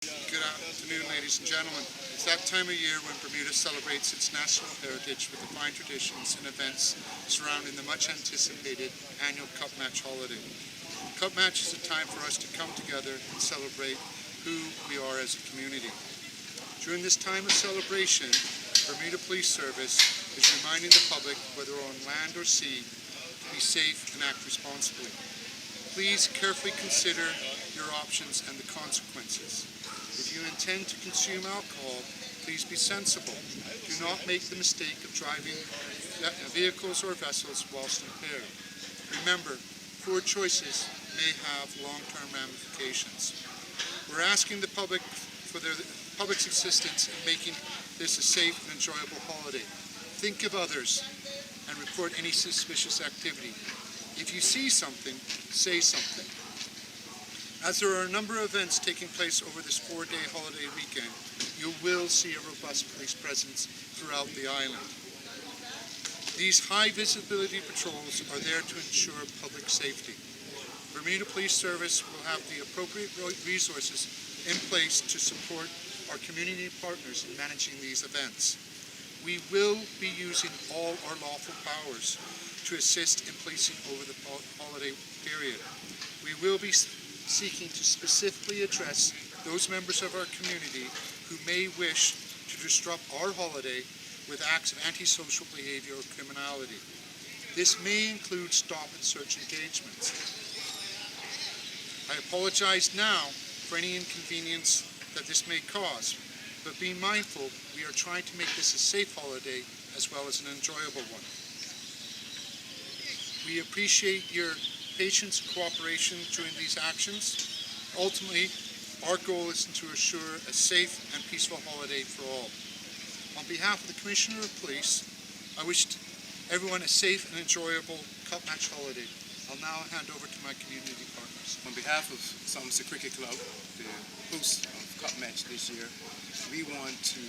Good afternoon, ladies and gentlemen. It's that time of year when Bermuda celebrates its national heritage with the fine traditions and events surrounding the much anticipated annual Cup Match holiday. Cup Match is a time for us to come together and celebrate who we are as a community. During this time of celebration, Bermuda Police Service is reminding the public, whether on land or sea, to be safe and act responsibly. Please carefully consider your options and the consequences. If you intend to consume alcohol, please be sensible. Do not make the mistake of driving vehicles or vessels whilst impaired. Remember, poor choices may have long-term ramifications. We're asking the public for their public's assistance in making this a safe and enjoyable holiday. Think of others and report any suspicious activity. If you see something, say something. As there are a number of events taking place over this 4-day holiday weekend, you will see a robust police presence throughout the island. These high visibility patrols are there to ensure public safety. Bermuda Police Service will have the appropriate resources in place to support our community partners in managing these events. We will be using all our lawful powers to assist in policing over the holiday period. We will be seeking to specifically address those members of our community who may wish to disrupt our holiday with acts of antisocial behavior or criminality. This may include stop and search engagements. I apologize now for any inconvenience that this may cause, but be mindful we are trying to make this a safe holiday as well as an enjoyable one. We appreciate your patience and cooperation during these actions. Ultimately, our goal is to assure a safe and peaceful holiday for all. On behalf of the Commissioner of Police, I wish everyone a safe and enjoyable Cup Match holiday. I'll now hand over to my community partners. On behalf of Somerset Cricket Club, the host of Cup Match this year, we want to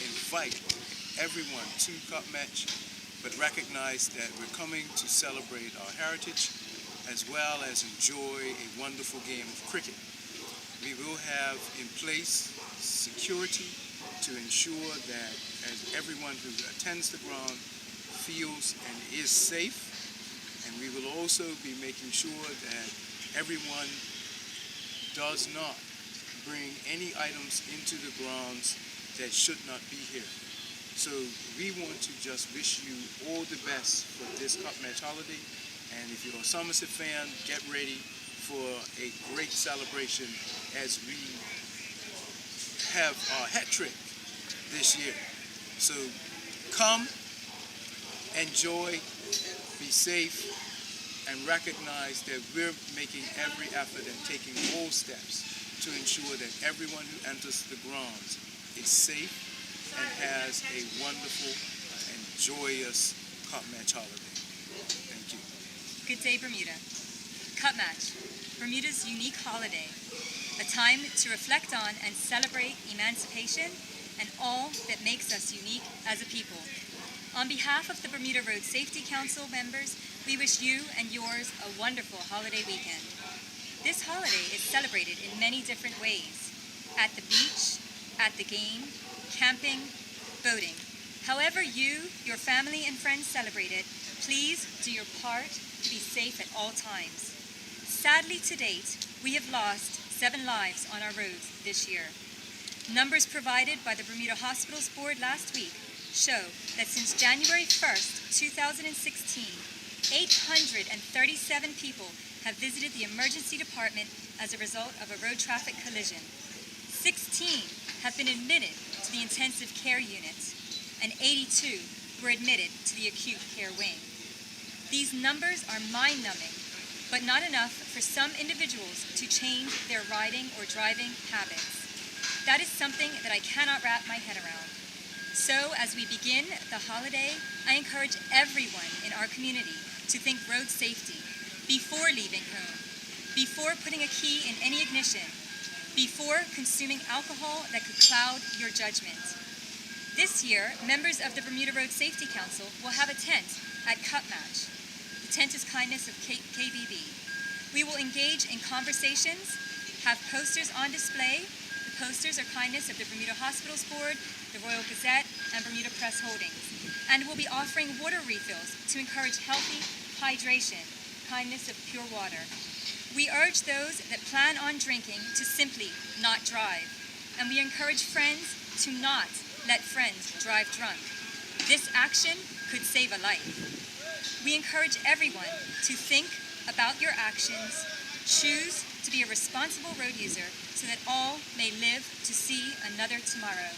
invite everyone to Cup Match, but recognize that we're coming to celebrate our heritage as well as enjoy a wonderful game of cricket. We will have in place security to ensure that as everyone who attends the ground feels and is safe, and we will also be making sure that everyone does not bring any items into the grounds that should not be here. So we want to just wish you all the best for this Cup Match holiday. And if you're a Somerset fan, get ready for a great celebration as we have our hat trick this year. So come, enjoy, be safe, and recognize that we're making every effort and taking all steps to ensure that everyone who enters the grounds is safe and has a wonderful and joyous Cup Match holiday. Thank you. Good day, Bermuda. Cup Match, Bermuda's unique holiday, a time to reflect on and celebrate emancipation and all that makes us unique as a people. On behalf of the Bermuda Road Safety Council members, we wish you and yours a wonderful holiday weekend. This holiday is celebrated in many different ways: at the beach, at the game, camping, boating. However you, your family, and friends celebrate it, please do your part to be safe at all times. Sadly, to date, we have lost 7 lives on our roads this year. Numbers provided by the Bermuda Hospitals Board last week show that since January 1st, 2016, 837 people have visited the emergency department as a result of a road traffic collision. 16 have been admitted to the intensive care unit, and 82 were admitted to the acute care wing. These numbers are mind-numbing, but not enough for some individuals to change their riding or driving habits. That is something that I cannot wrap my head around. So as we begin the holiday, I encourage everyone in our community to think road safety before leaving home, before putting a key in any ignition, before consuming alcohol that could cloud your judgment. This year, members of the Bermuda Road Safety Council will have a tent at Cup Match. The tent is kindness of KBB. We will engage in conversations, have posters on display. The posters are kindness of the Bermuda Hospitals Board, the Royal Gazette, and Bermuda Press Holdings. And we'll be offering water refills to encourage healthy hydration, kindness of pure water. We urge those that plan on drinking to simply not drive. And we encourage friends to not let friends drive drunk. This action could save a life. We encourage everyone to think about your actions, choose to be a responsible road user so that all may live to see another tomorrow.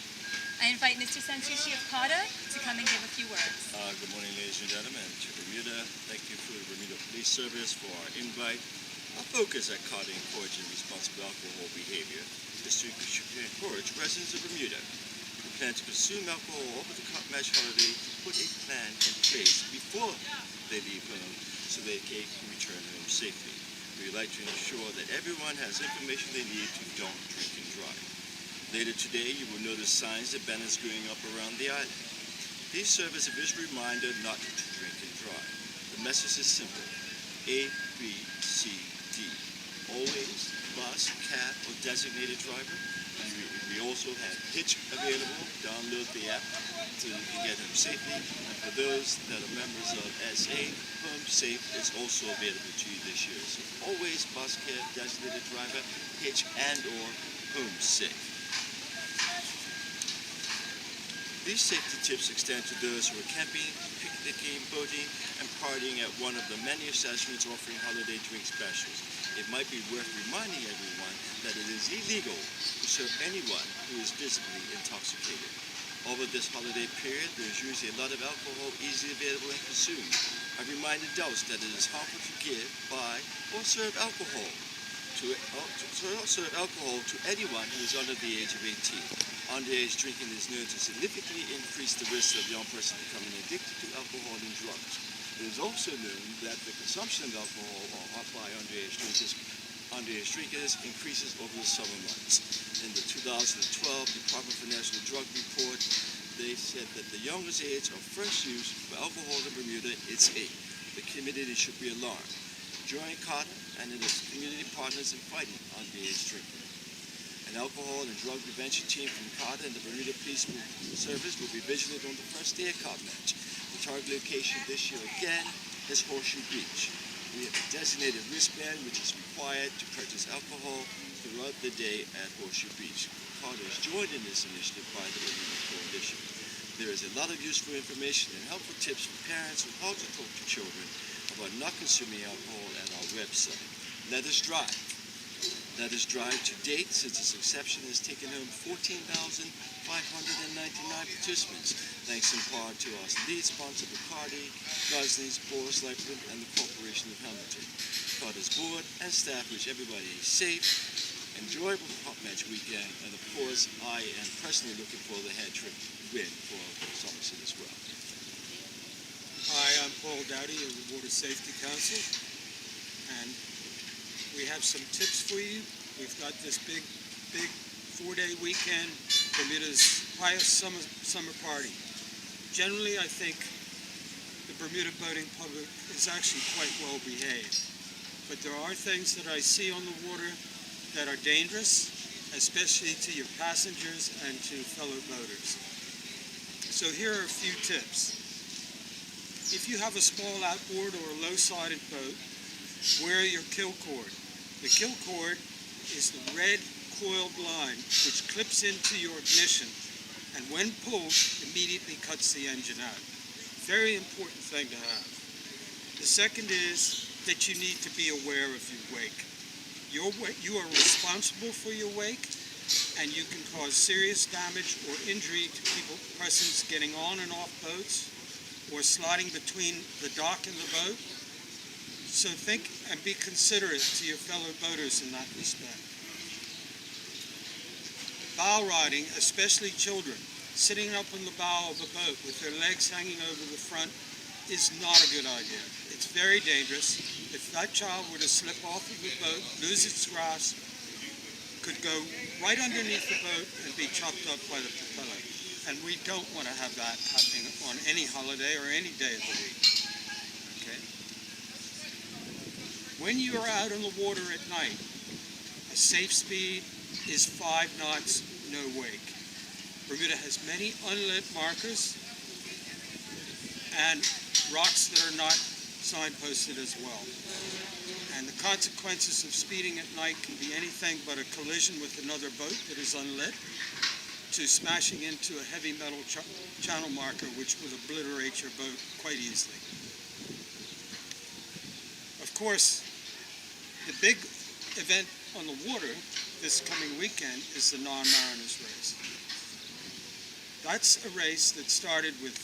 I invite Mr. Santucci of CADA to come and give a few words. Good morning, ladies and gentlemen. To Bermuda, thank you for the Bermuda Police Service for our invite. Our focus at CADA Encouraging Responsible Alcohol Behavior is to encourage residents of Bermuda who plan to consume alcohol over the Cup Match holiday to put a plan in place before they leave home so they can return home safely. We would like to ensure that everyone has information they need to don't drink and drive. Later today, you will notice signs and banners going up around the island. These serve as a visual reminder not to drink and drive. The message is simple: A, B, C, D. Always bus, cab, or designated driver. We also have Hitch available. Download the app so you can get home safely. And for those that are members of SA, Home Safe is also available to you this year. So always bus, cab, designated driver, Hitch, and/or Home Safe. These safety tips extend to those who are camping, picnicking, boating, and partying at one of the many establishments offering holiday drink specials. It might be worth reminding everyone that it is illegal to serve anyone who is visibly intoxicated. Over this holiday period, there is usually a lot of alcohol easily available and consumed. I remind adults that it is harmful to give, buy, or serve alcohol to anyone who is under the age of 18. Underage drinking is known to significantly increase the risk of a young person becoming addicted to alcohol and drugs. It is also known that the consumption of alcohol by underage drinkers increases over the summer months. In the 2012 Department for National Drug Report, they said that the youngest age of first use for alcohol in Bermuda is 8. The community should be alarmed. Join CADA and its community partners in fighting underage drinking. An alcohol and drug prevention team from CADA and the Bermuda Police Service will be vigilant on the first day of Cup Match. The target location this year again is Horseshoe Beach. We have a designated wristband which is required to purchase alcohol throughout the day at Horseshoe Beach. CADA is joined in this initiative by the Bermuda Coalition. There is a lot of useful information and helpful tips for parents on how to talk to children about not consuming alcohol at our website. Let us drive. Let us drive to date, since its inception, has taken home 14,599 participants, thanks in part to our lead sponsor, Bacardi, Goslings, Boris Lightfoot, and the Corporation of Hamilton. CADA's board and staff wish everybody a safe, enjoyable Cup Match weekend, and of course, I am personally looking for the hat-trick win for Somerset as well. Hi, I'm Paul Dowdy of the Water Safety Council, and we have some tips for you. We've got this big 4-day weekend, Bermuda's highest summer party. Generally, I think the Bermuda boating public is actually quite well behaved, but there are things that I see on the water that are dangerous, especially to your passengers and to fellow boaters. So here are a few tips. If you have a small outboard or a low-sided boat, wear your kill cord. The kill cord is the red coiled line which clips into your ignition and when pulled immediately cuts the engine out. Very important thing to have. The second is that you need to be aware of your wake. You are responsible for your wake, and you can cause serious damage or injury to persons getting on and off boats or sliding between the dock and the boat. So think and be considerate to your fellow boaters in that respect. Bow riding, especially children, sitting up on the bow of a boat with their legs hanging over the front is not a good idea. It's very dangerous. If that child were to slip off of the boat, lose its grasp, could go right underneath the boat and be chopped up by the propeller. And we don't want to have that happening on any holiday or any day of the week. Okay? When you are out on the water at night, safe speed is 5 knots, no wake. Bermuda has many unlit markers and rocks that are not signposted as well. And the consequences of speeding at night can be anything but a collision with another boat that is unlit to smashing into a heavy metal channel marker which would obliterate your boat quite easily. Of course, the big event on the water this coming weekend is the Non-Mariners Race. That's a race that started with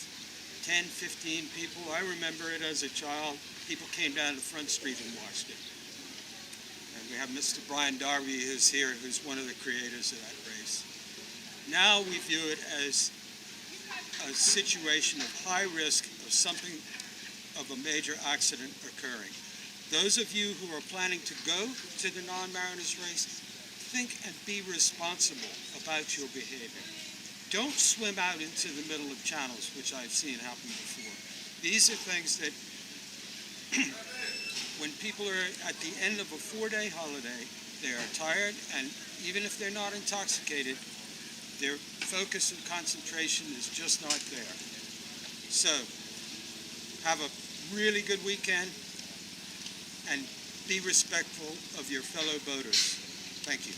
10, 15 people. I remember it as a child. People came down to Front Street and watched it. And we have Mr. Brian Darby who's here, who's one of the creators of that race. Now we view it as a situation of high risk of something of a major accident occurring. Those of you who are planning to go to the Non-Mariners Race, think and be responsible about your behavior. Don't swim out into the middle of channels, which I've seen happen before. These are things that when people are at the end of a 4-day holiday, they are tired, and even if they're not intoxicated, their focus and concentration is just not there. So, have a really good weekend and be respectful of your fellow boaters. Thank you.